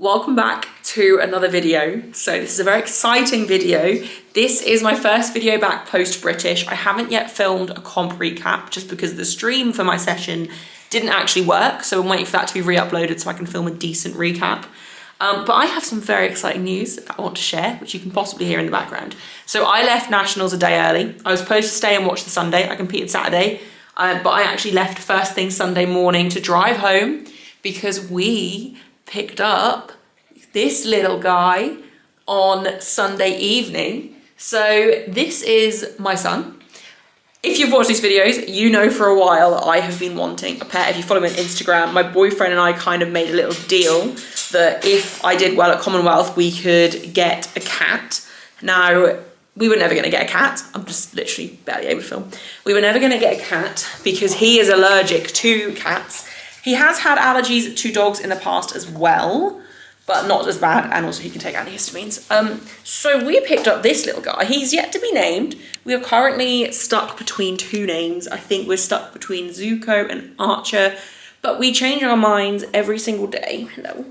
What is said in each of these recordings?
welcome back to another video. So this is a very exciting video. This is my first video back post-British. I haven't yet filmed a comp recap just because the stream for my session didn't actually work. So I'm waiting for that to be re-uploaded so I can film a decent recap. But I have some very exciting news that I want to share, which you can possibly hear in the background. So I left Nationals a day early. I was supposed to stay and watch the Sunday. I competed Saturday, but I actually left first thing Sunday morning to drive home because we picked up this little guy on Sunday evening. So this is my son. If you've watched these videos, you know for a while I have been wanting a pet. If you follow me on Instagram, my boyfriend and I kind of made a little deal that if I did well at Commonwealth, we could get a cat. Now, we were never going to get a cat. I'm just literally barely able to film. We were never going to get a cat because he is allergic to cats. He has had allergies to dogs in the past as well, but not as bad, and also he can take antihistamines. So we picked up this little guy. He's yet to be named. We are currently stuck between two names. I think we're stuck between Zuko and Archer, but we change our minds every single day. Hello.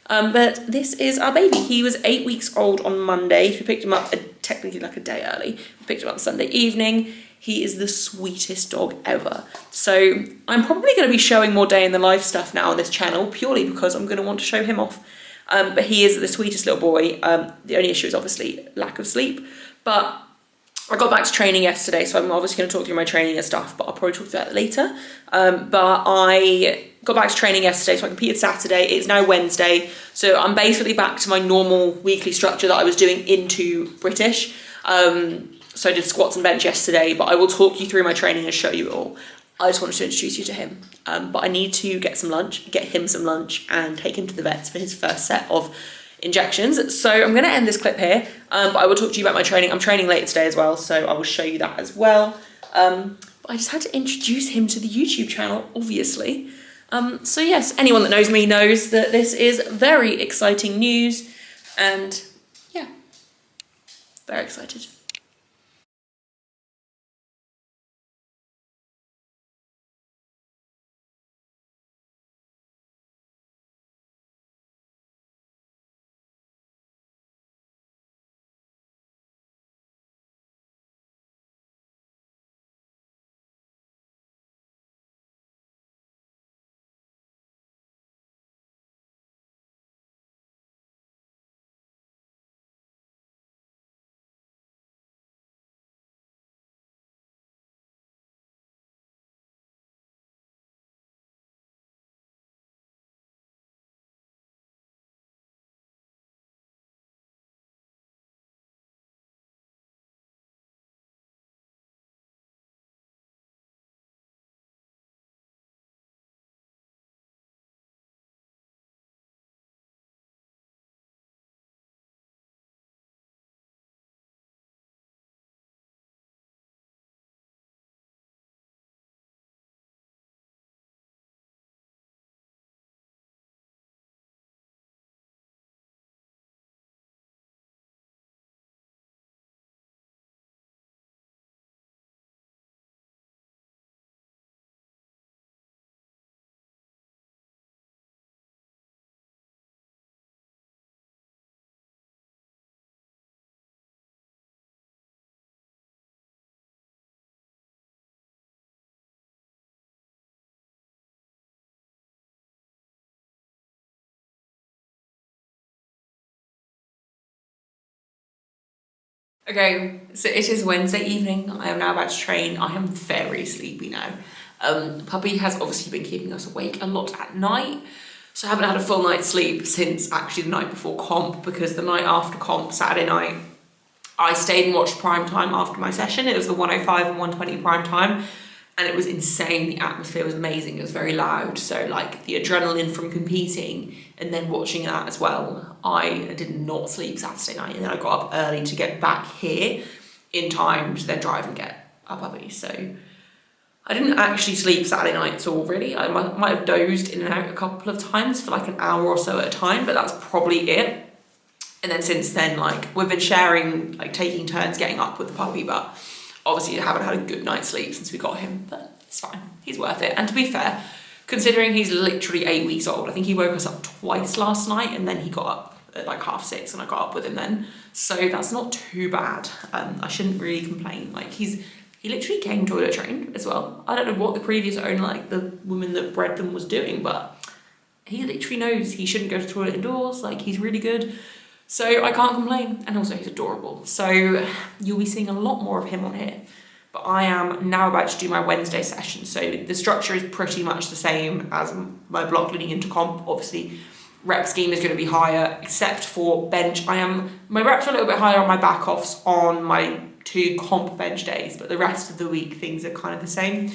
But this is our baby. He was 8 weeks old on Monday. We picked him up technically like a day early. We picked him up Sunday evening. He is the sweetest dog ever. So I'm probably going to be showing more day in the life stuff now on this channel, purely because I'm going to want to show him off. But he is the sweetest little boy. The only issue is obviously lack of sleep. But I got back to training yesterday, so I'm obviously going to talk through my training and stuff, but I'll probably talk through that later. But I got back to training yesterday, so I competed Saturday. It's now Wednesday, so I'm basically back to my normal weekly structure that I was doing into British. So I did squats and bench yesterday, but I will talk you through my training and show you it all. I just wanted to introduce you to him. But I need to get him some lunch and take him to the vets for his first set of injections. So I'm going to end this clip here, but I will talk to you about my training. I'm training later today as well, so I will show you that as well. But I just had to introduce him to the YouTube channel, obviously. So yes, anyone that knows me knows that this is very exciting news, and yeah, very excited. Okay, so it is Wednesday evening. I am now about to train. I am very sleepy now. Puppy has obviously been keeping us awake a lot at night, so I haven't had a full night's sleep since actually the night before comp, because the night after comp, Saturday night, I stayed and watched prime time after my session. It was the 105 and 120 prime time, and it was insane. The atmosphere was amazing. It was very loud, so like the adrenaline from competing and then watching that as well. I did not sleep Saturday night, and then I got up early to get back here in time to then drive and get our puppy. So I didn't actually sleep Saturday night at all, really. I might have dozed in and out a couple of times for like an hour or so at a time, but that's probably it. And then since then, like, we've been sharing, like, taking turns getting up with the puppy, but obviously I haven't had a good night's sleep since we got him, but it's fine. He's worth it. And to be fair, considering he's literally 8 weeks old. I think he woke us up twice last night, and then he got up at like 6:30, and I got up with him then. So that's not too bad. I shouldn't really complain. Like he literally came toilet trained as well. I don't know what the previous owner, like the woman that bred them, was doing, but he literally knows he shouldn't go to the toilet indoors. Like, he's really good. So I can't complain. And also he's adorable. So you'll be seeing a lot more of him on here. But I am now about to do my Wednesday session. So the structure is pretty much the same as my block leading into comp. Obviously, rep scheme is going to be higher, except for bench. My reps are a little bit higher on my back offs on my 2 comp bench days, but the rest of the week things are kind of the same.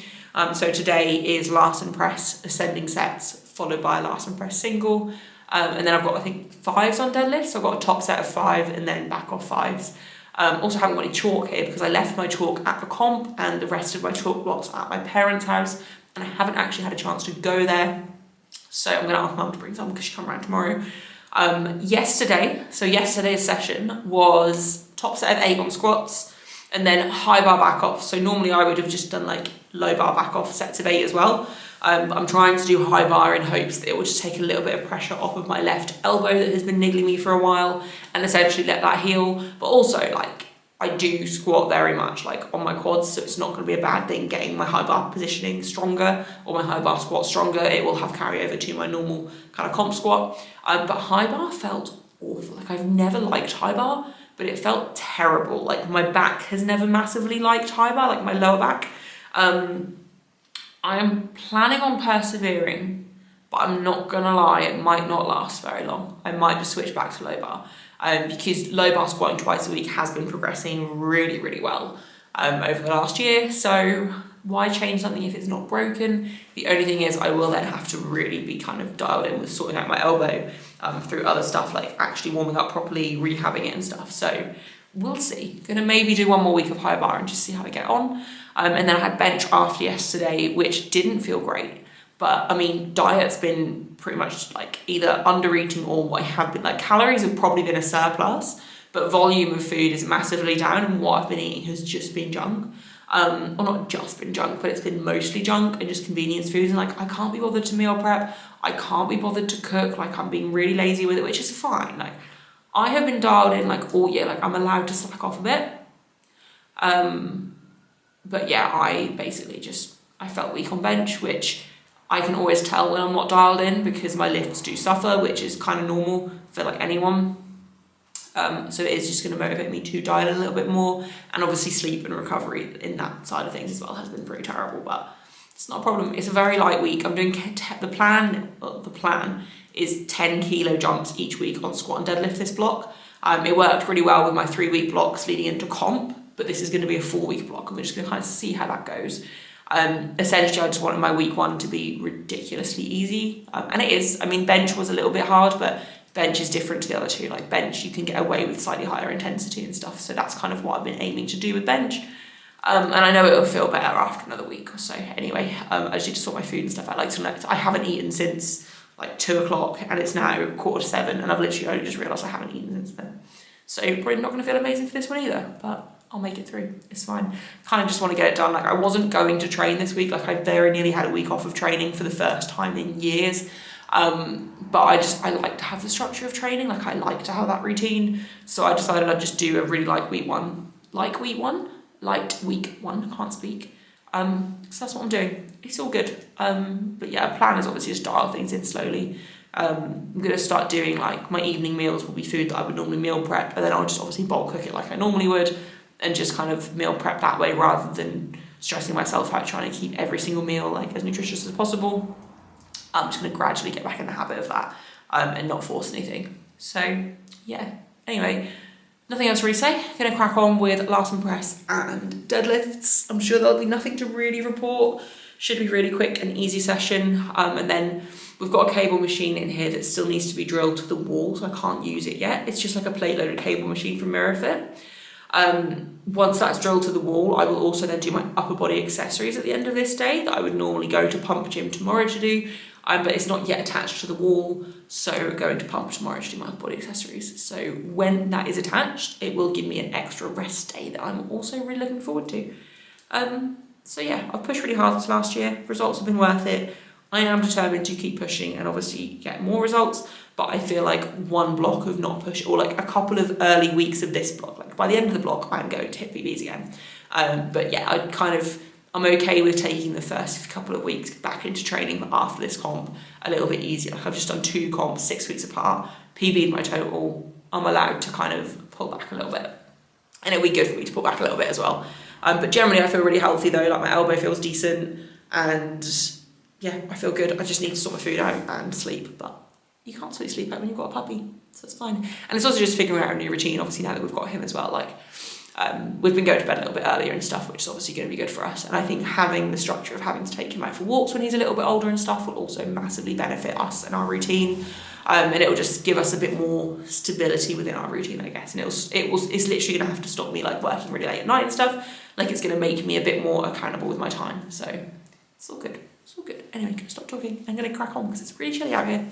So today is last and press ascending sets, followed by a last and press single. And then I've got, I think, 5s on deadlift. So I've got a top set of 5 and then back off 5s. Also haven't got any chalk here because I left my chalk at the comp and the rest of my chalk blocks at my parents' house, and I haven't actually had a chance to go there. So I'm going to ask Mum to bring some because she come around tomorrow. Yesterday's session was top set of 8 on squats and then high bar back off. So normally I would have just done like low bar back off sets of 8 as well. I'm trying to do high bar in hopes that it will just take a little bit of pressure off of my left elbow that has been niggling me for a while and essentially let that heal. But also, like, I do squat very much like on my quads, so it's not going to be a bad thing getting my high bar positioning stronger or my high bar squat stronger. It will have carryover to my normal kind of comp squat. But high bar felt awful. Like, I've never liked high bar, but it felt terrible. Like, my back has never massively liked high bar, like my lower back. I am planning on persevering, but I'm not gonna lie, it might not last very long. I might just switch back to low bar because low bar squatting twice a week has been progressing really, really well over the last year. So why change something if it's not broken? The only thing is I will then have to really be kind of dialed in with sorting out my elbow through other stuff, like actually warming up properly, rehabbing it and stuff. So we'll see. Gonna maybe do 1 more week of high bar and just see how I get on. And then I had bench after yesterday, which didn't feel great. But I mean, diet's been pretty much like either under eating or what I have been, like, calories have probably been a surplus, but volume of food is massively down, and what I've been eating has just been junk. Or not just been junk, but it's been mostly junk and just convenience foods. And like, I can't be bothered to meal prep. I can't be bothered to cook. Like, I'm being really lazy with it, which is fine. Like, I have been dialed in like all year. Like, I'm allowed to slack off a bit. But yeah, I basically I felt weak on bench, which I can always tell when I'm not dialed in because my lifts do suffer, which is kind of normal for like anyone. So it is just going to motivate me to dial in a little bit more, and obviously sleep and recovery in that side of things as well has been pretty terrible, but it's not a problem. It's a very light week. I'm doing the plan is 10 kilo jumps each week on squat and deadlift this block. It worked really well with my 3-week blocks leading into comp, but this is going to be a 4-week block, and we're just going to kind of see how that goes. Essentially, I just wanted my week 1 to be ridiculously easy, and it is. I mean, bench was a little bit hard, but bench is different to the other two. Like, bench, you can get away with slightly higher intensity and stuff, so that's kind of what I've been aiming to do with bench. And I know it'll feel better after another week or so. Anyway, I just need to sort my food and stuff out. I haven't eaten since like 2 o'clock, and it's now 6:45, and I've literally only just realised I haven't eaten since then. So probably not going to feel amazing for this one either, but I'll make it through. It's fine. Kind of just want to get it done. Like, I wasn't going to train this week. Like, I very nearly had a week off of training for the first time in years. But I like to have the structure of training. Like, I like to have that routine. So I decided I'd just do a really light week one. Light week one? I can't speak. So that's what I'm doing. It's all good. But yeah, plan is obviously just dial things in slowly. I'm going to start doing, like, my evening meals will be food that I would normally meal prep, and then I'll just obviously bulk cook it like I normally would, and just kind of meal prep that way rather than stressing myself out trying to keep every single meal like as nutritious as possible. I'm just going to gradually get back in the habit of that and not force anything. So yeah, anyway, nothing else to really say. Going to crack on with last and press and deadlifts. I'm sure there'll be nothing to really report. Should be really quick and easy session. And then we've got a cable machine in here that still needs to be drilled to the wall, so I can't use it yet. It's just like a plate-loaded cable machine from MiraFit. Once that's drilled to the wall, I will also then do my upper body accessories at the end of this day that I would normally go to pump gym tomorrow to do, but it's not yet attached to the wall, so going to pump tomorrow to do my upper body accessories. So when that is attached, it will give me an extra rest day that I'm also really looking forward to. So yeah, I've pushed really hard this last year. Results have been worth it. I am determined to keep pushing and obviously get more results, but I feel like one block of not push, or like a couple of early weeks of this block, like by the end of the block, I'm going to hit PBs again. But yeah, I'm okay with taking the first couple of weeks back into training after this comp a little bit easier. Like I've just done 2 comps 6 weeks apart, PB'd my total. I'm allowed to kind of pull back a little bit, and it'll be good for me to pull back a little bit as well. But generally I feel really healthy though, like my elbow feels decent, and yeah, I feel good. I just need to sort my food out and sleep, but you can't really sleep out when you've got a puppy, so it's fine. And it's also just figuring out a new routine, obviously, now that we've got him as well. Like, we've been going to bed a little bit earlier and stuff, which is obviously going to be good for us. And I think having the structure of having to take him out for walks when he's a little bit older and stuff will also massively benefit us and our routine. And it will just give us a bit more stability within our routine, I guess. And it's literally going to have to stop me like working really late at night and stuff. Like, it's going to make me a bit more accountable with my time. So it's all good. It's all good. Anyway, I'm going to stop talking. I'm going to crack on because it's really chilly out here.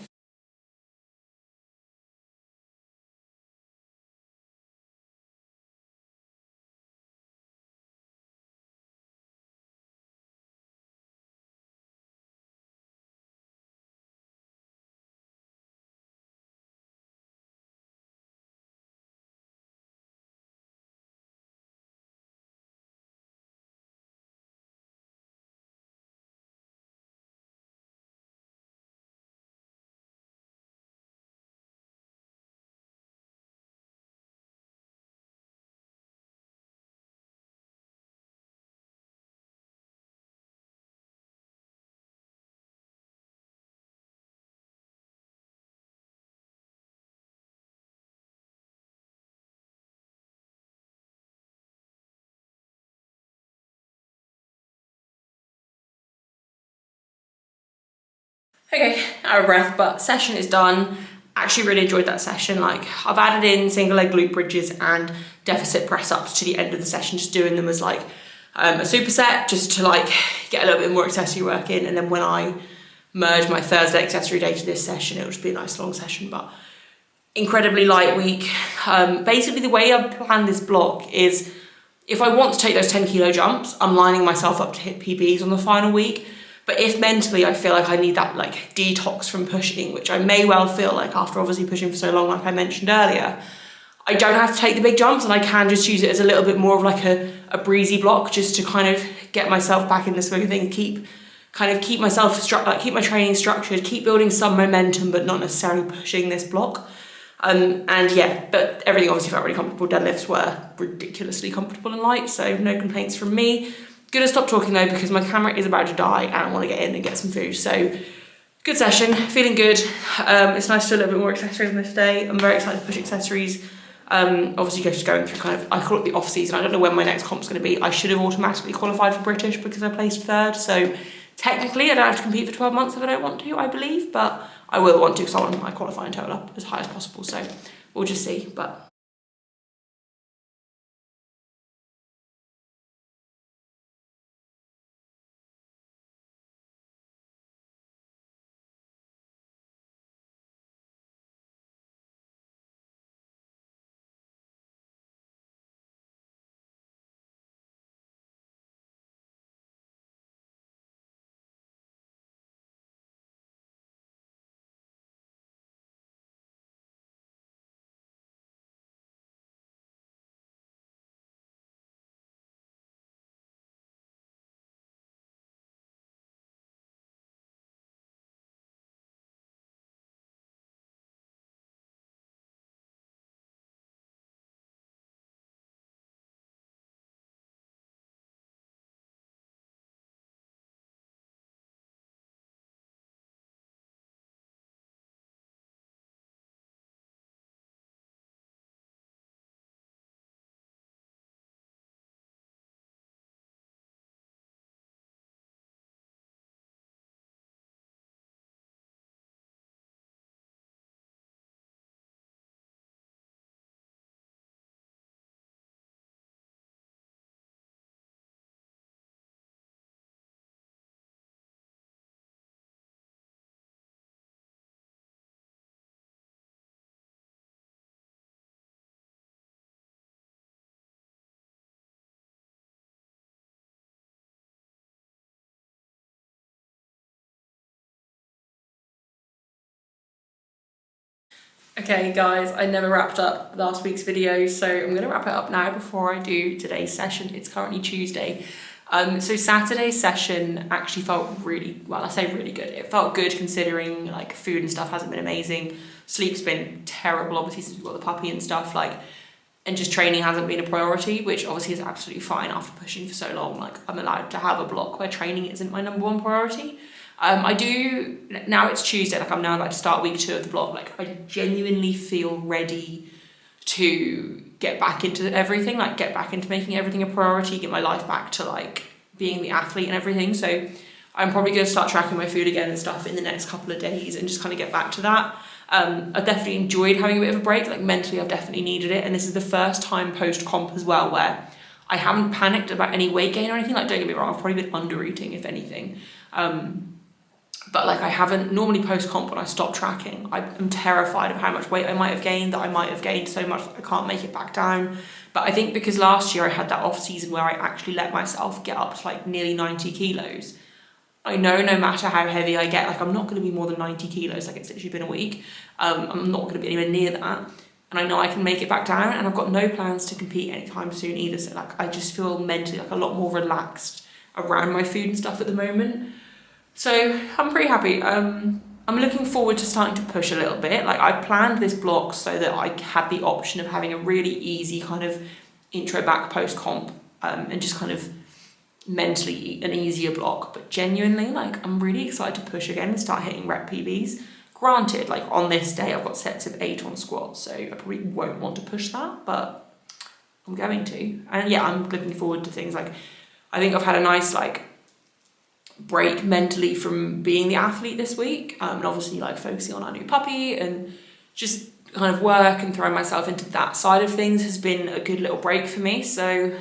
Okay, out of breath, but session is done. Actually really enjoyed that session. Like, I've added in single leg glute bridges and deficit press ups to the end of the session, just doing them as like a superset, just to like get a little bit more accessory work in. And then when I merge my Thursday accessory day to this session, it'll just be a nice long session, but incredibly light week. Basically the way I've planned this block is, if I want to take those 10 kilo jumps, I'm lining myself up to hit PBs on the final week. But if mentally I feel like I need that like detox from pushing, which I may well feel like after obviously pushing for so long, like I mentioned earlier, I don't have to take the big jumps and I can just use it as a little bit more of like a breezy block, just to kind of get myself back in the swing of things, keep myself keep my training structured, keep building some momentum, but not necessarily pushing this block. And yeah, but everything obviously felt really comfortable. Deadlifts were ridiculously comfortable and light, so no complaints from me. Gonna stop talking though because my camera is about to die and I want to get in and get some food. So good session, feeling good. It's nice to do a little bit more accessories on this day. I'm very excited to push accessories. Obviously just going through kind of, I call it the off season. I don't know when my next comp's going to be. I should have automatically qualified for British because I placed 3rd. So technically I don't have to compete for 12 months if I don't want to, I believe, but I will want to because I want my qualifying total up as high as possible. So we'll just see. But Okay guys, I never wrapped up last week's video, so I'm going to wrap it up now before I do today's session. It's currently Tuesday. So Saturday's session actually felt really, well, I say really good. It felt good considering like food and stuff hasn't been amazing. Sleep's been terrible, obviously, since we've got the puppy and stuff, like, and just training hasn't been a priority, which obviously is absolutely fine after pushing for so long. Like, I'm allowed to have a block where training isn't my number one priority. I do, now it's Tuesday, like I'm now about to start week 2 of the blog, like I genuinely feel ready to get back into everything, like get back into making everything a priority, get my life back to like being the athlete and everything. So I'm probably going to start tracking my food again and stuff in the next couple of days and just kind of get back to that. I've definitely enjoyed having a bit of a break, like mentally I've definitely needed it, and this is the first time post-comp as well where I haven't panicked about any weight gain or anything. Like, don't get me wrong, I've probably been under eating if anything. But like I haven't, normally post-comp when I stop tracking, I'm terrified of how much weight I might have gained, that I might have gained so much that I can't make it back down. But I think because last year I had that off season where I actually let myself get up to like nearly 90 kilos. I know no matter how heavy I get, like I'm not going to be more than 90 kilos, like it's literally been a week. I'm not going to be anywhere near that. And I know I can make it back down, and I've got no plans to compete anytime soon either. So like I just feel mentally like a lot more relaxed around my food and stuff at the moment. So I'm pretty happy. I'm looking forward to starting to push a little bit. Like I planned this block so that I had the option of having a really easy kind of intro back post comp, and just kind of mentally an easier block. But genuinely, like I'm really excited to push again and start hitting rep PBs. Granted, like on this day I've got sets of 8 on squats, so I probably won't want to push that, but I'm going to. And yeah, I'm looking forward to things like, I think I've had a nice like break mentally from being the athlete this week, and obviously like focusing on our new puppy and just kind of work and throwing myself into that side of things has been a good little break for me. So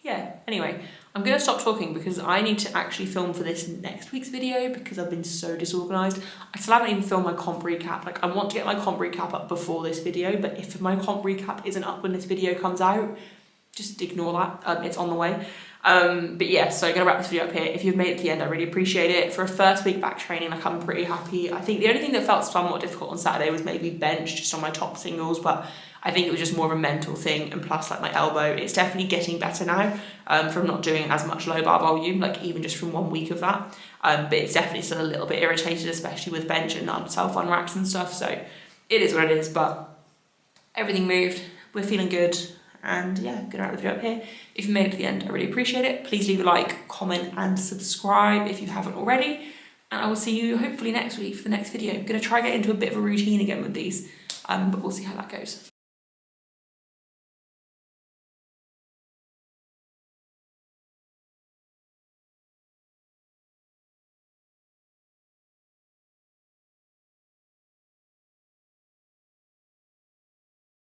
yeah, anyway, I'm gonna stop talking because I need to actually film for this next week's video because I've been so disorganized. I still haven't even filmed my comp recap. Like I want to get my comp recap up before this video, but if my comp recap isn't up when this video comes out, just ignore that, it's on the way. But yeah, so I'm gonna wrap this video up here. If you've made it to the end, I really appreciate it. For a first week back training, like I'm pretty happy. I think the only thing that felt somewhat difficult on Saturday was maybe bench just on my top singles, but I think it was just more of a mental thing, and plus like my elbow, it's definitely getting better now, from not doing as much low bar volume, like even just from 1 week of that. But it's definitely still a little bit irritated, especially with bench and self-on racks and stuff, so it is what it is, but everything moved, we're feeling good. And yeah, gonna wrap the video up here. If you made it to the end, I really appreciate it. Please leave a like, comment, and subscribe if you haven't already. And I will see you hopefully next week for the next video. I'm gonna try to get into a bit of a routine again with these, but we'll see how that goes.